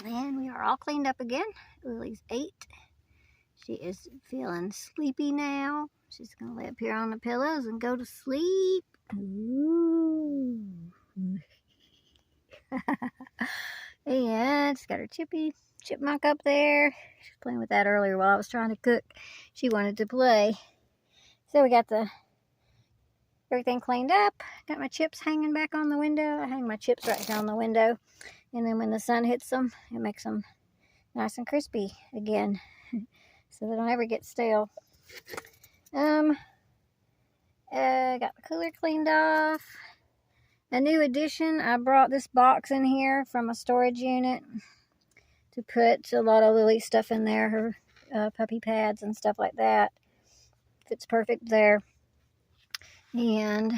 And we are all cleaned up again. Lily's 8. She is feeling sleepy now. She's going to lay up here on the pillows and go to sleep. Ooh. And she's got her chipmunk up there. She was playing with that earlier while I was trying to cook. She wanted to play. So we got everything cleaned up. Got my chips hanging back on the window. I hang my chips right down the window. And then when the sun hits them, it makes them nice and crispy again. So they don't ever get stale. Got the cooler cleaned off. A new addition, I brought this box in here from a storage unit to put a lot of Lily's stuff in there, her puppy pads and stuff like that. Fits perfect there. And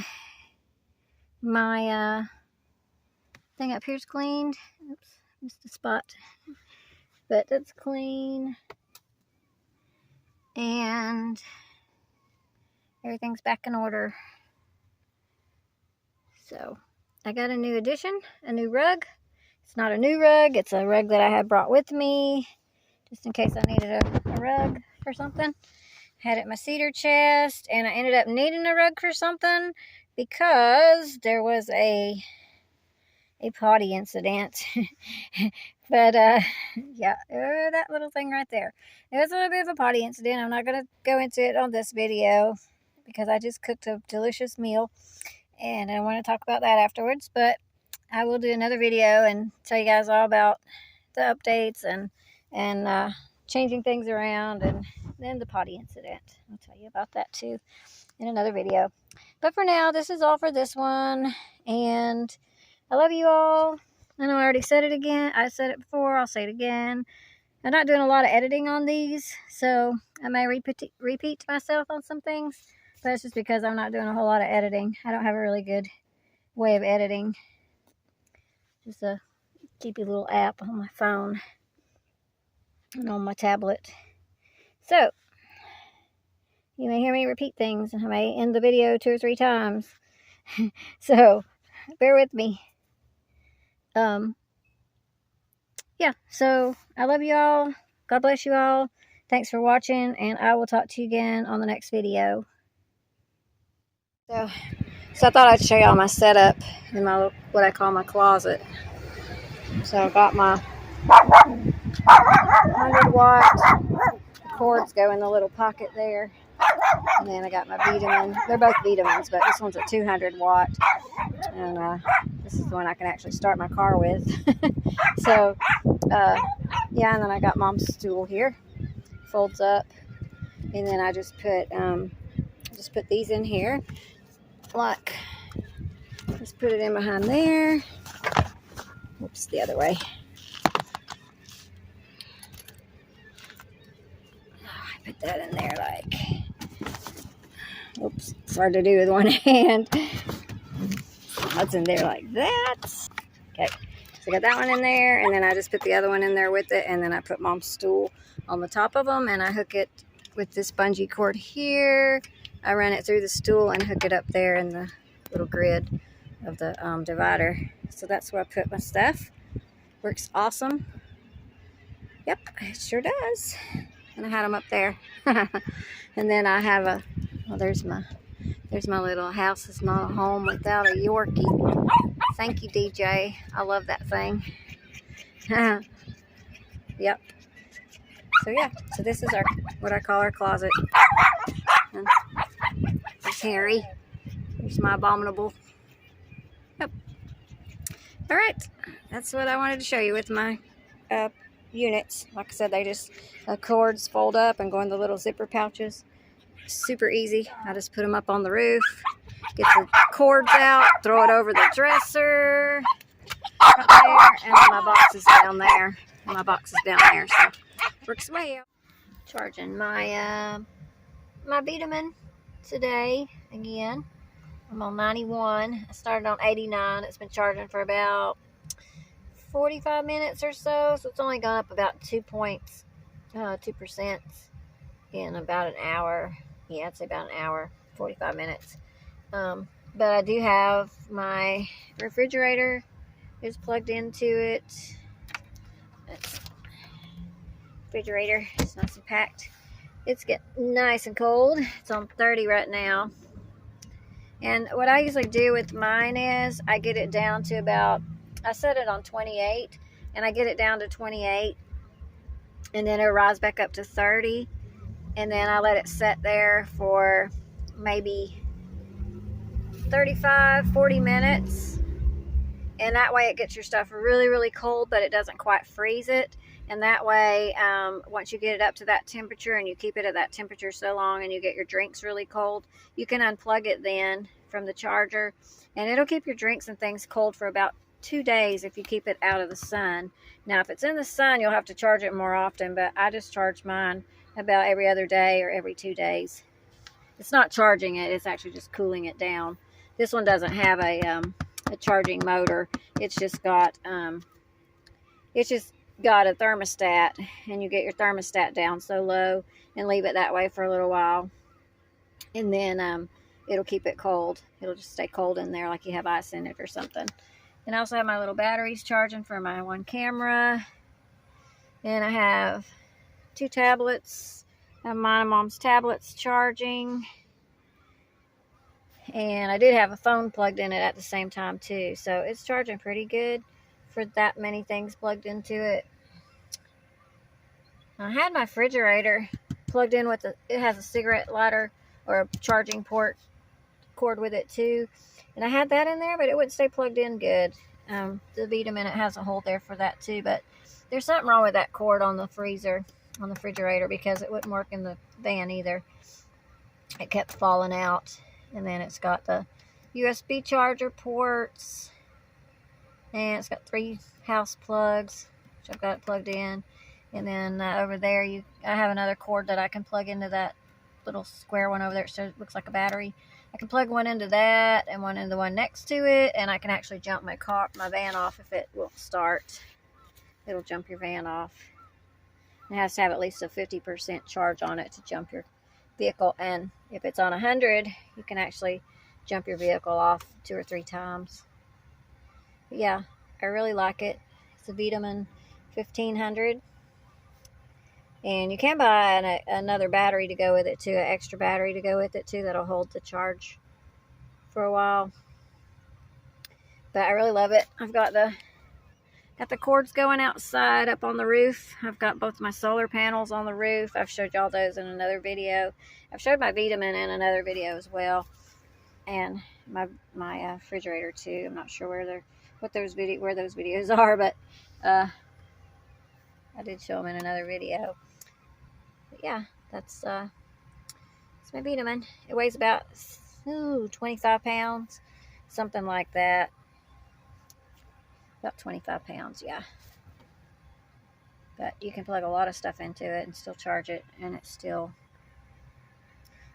my thing up here's cleaned. Oops, missed a spot. But that's clean. And everything's back in order. So I got a new addition, a new rug. It's not a new rug, it's a rug that I had brought with me just in case I needed a rug for something. Had it in my cedar chest, and I ended up needing a rug for something because there was a potty incident. But yeah, that little thing right there. It was a little bit of a potty incident. I'm not going to go into it on this video because I just cooked a delicious meal and I want to talk about that afterwards. But I will do another video and tell you guys all about the updates and changing things around, and then the potty incident. I'll tell you about that too in another video. But for now, this is all for this one, and I love you all. I know I already said it again. I said it before. I'll say it again. I'm not doing a lot of editing on these, so I may repeat myself on some things, but it's just because I'm not doing a whole lot of editing. I don't have a really good way of editing. Just a cheapy little app on my phone and on my tablet. So, you may hear me repeat things, and I may end the video 2 or 3 times. So, bear with me. Yeah, so I love you all. God bless you all. Thanks for watching, and I will talk to you again on the next video. So I thought I'd show y'all my setup in my, what I call my closet. So I got my 100-watt cords go in the little pocket there. And then I got my Vitamin. They're both Vitamins, but this one's a 200-watt. And this is the one I can actually start my car with. So, yeah, and then I got Mom's stool here. Folds up. And then I just put these in here. Like, just put it in behind there. Oops, the other way. I put that in there like, oops, it's hard to do with one hand. That's in there like that. Okay, so I got that one in there, and then I just put the other one in there with it, and then I put Mom's stool on the top of them, and I hook it with this bungee cord here. I run it through the stool and hook it up there in the little grid of the divider. So that's where I put my stuff. Works awesome. Yep, it sure does. And I had them up there. And then I have well, there's my little house is not a home without a Yorkie. Thank you, DJ. I love that thing. Yep. So yeah, so this is what I call our closet. And there's Harry. There's my Abominable. Yep. All right, that's what I wanted to show you with my units. Like I said, they just cords fold up and go in the little zipper pouches. Super easy. I just put them up on the roof, get the cords out, throw it over the dresser right there, and my box is down there. My box is down there, so works way out. Charging my my Vitamin today again. I'm on 91. I started on 89. It's been charging for about 45 minutes or so, so it's only gone up about 2% in about an hour. Yeah, I'd say about an hour, 45 minutes. But I do have my refrigerator is plugged into it. It's refrigerator. It's nice and packed. It's getting nice and cold. It's on 30 right now. And what I usually do with mine is I get it down to about, I set it on 28, and I get it down to 28, and then it'll rise back up to 30, and then I let it set there for maybe 35, 40 minutes. And that way it gets your stuff really, really cold, but it doesn't quite freeze it. And that way, once you get it up to that temperature and you keep it at that temperature so long and you get your drinks really cold, you can unplug it then from the charger. And it'll keep your drinks and things cold for about 2 days if you keep it out of the sun. Now, if it's in the sun, you'll have to charge it more often, but I just charge mine about every other day or every 2 days. It's not charging it, it's actually just cooling it down. This one doesn't have a charging motor. It's just got a thermostat, and you get your thermostat down so low and leave it that way for a little while, and then it'll keep it cold. It'll just stay cold in there like you have ice in it or something. And I also have my little batteries charging for my one camera, and I have 2 tablets. I have mine and Mom's tablets charging, and I did have a phone plugged in it at the same time too, so it's charging pretty good for that many things plugged into it. I had my refrigerator plugged in with it has a cigarette lighter or a charging port cord with it too, and I had that in there, but it wouldn't stay plugged in good. The Vitamin, it has a hole there for that too, but there's something wrong with that cord on the freezer, on the refrigerator, because it wouldn't work in the van either. It kept falling out. And then it's got the USB charger ports, and it's got 3 house plugs, which I've got it plugged in. And then over there, I have another cord that I can plug into that little square one over there, so it looks like a battery. I can plug one into that and one into the one next to it, and I can actually jump my van off if it will start. It'll jump your van off. It has to have at least a 50% charge on it to jump your vehicle, and if it's on 100, you can actually jump your vehicle off 2 or 3 times. But yeah, I really like it. It's a Vitamin 1500, and you can buy another battery to go with it too, an extra battery to go with it too, that'll hold the charge for a while. But I really love it. I've got the cords going outside up on the roof. I've got both my solar panels on the roof. I've showed y'all those in another video. I've showed my Vitamin in another video as well, and my refrigerator too. I'm not sure where those videos are, but I did show them in another video. But yeah, that's my Vitamin. It weighs about 25 pounds, something like that. About 25 pounds, yeah. But you can plug a lot of stuff into it and still charge it, and it still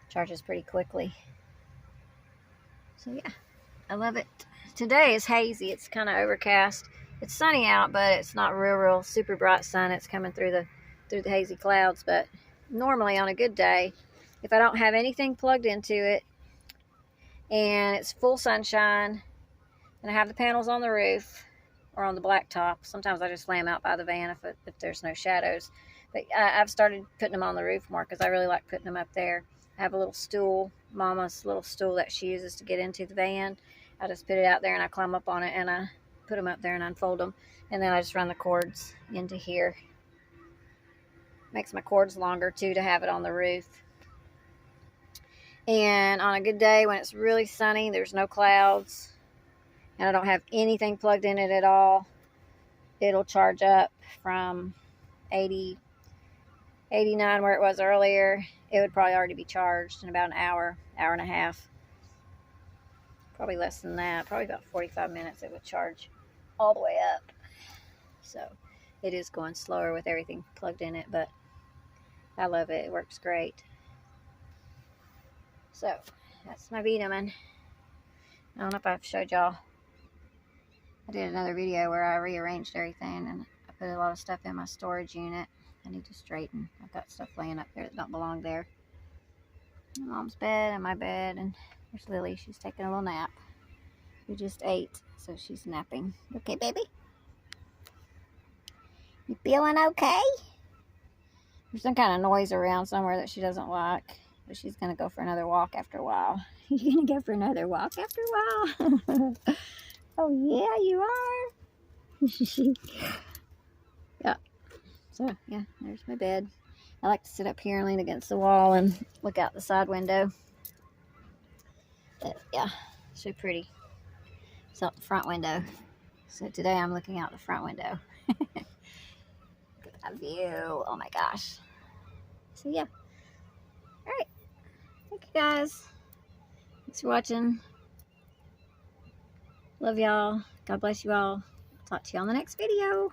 charges pretty quickly. So yeah, I love it. Today is hazy. It's kind of overcast. It's sunny out, but it's not real super bright sun. It's coming through the hazy clouds. But normally on a good day, if I don't have anything plugged into it and it's full sunshine and I have the panels on the roof or on the blacktop, sometimes I just lay them out by the van if there's no shadows. But I've started putting them on the roof more because I really like putting them up there. I have a little stool, Mama's little stool that she uses to get into the van. I just put it out there and I climb up on it and I put them up there and unfold them. And then I just run the cords into here. Makes my cords longer too to have it on the roof. And on a good day when it's really sunny, there's no clouds, and I don't have anything plugged in it at all, it'll charge up from 80, 89 where it was earlier. It would probably already be charged in about an hour and a half. Probably less than that, probably about 45 minutes it would charge all the way up. So it is going slower with everything plugged in it, but I love it. It works great. So that's my Vitamin. I don't know if I've showed y'all. I did another video where I rearranged everything and I put a lot of stuff in my storage unit. I need to straighten. I've got stuff laying up there that don't belong there. My Mom's bed and my bed, and there's Lily. She's taking a little nap. We just ate, so she's napping. Okay, baby? You feeling okay? There's some kind of noise around somewhere that she doesn't like. But she's going to go for another walk after a while. You're going to go for another walk after a while? Oh, yeah, you are. Yeah. So, yeah, there's my bed. I like to sit up here and lean against the wall and look out the side window. But, yeah, it's really pretty. It's out the front window. So today I'm looking out the front window. Look at that view. Oh, my gosh. So, yeah. All right. Thank you, guys. Thanks for watching. Love y'all. God bless you all. Talk to you on the next video.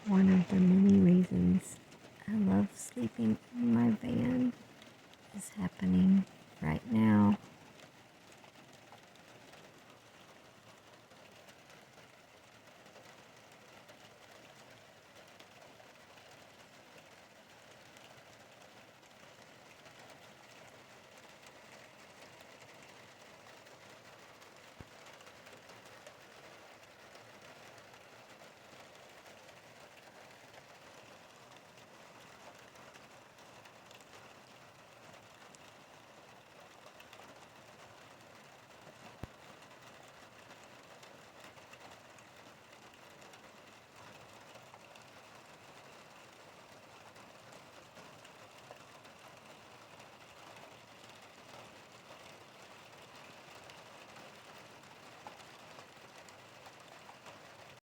One of the many reasons I love sleeping in my van is happening right now.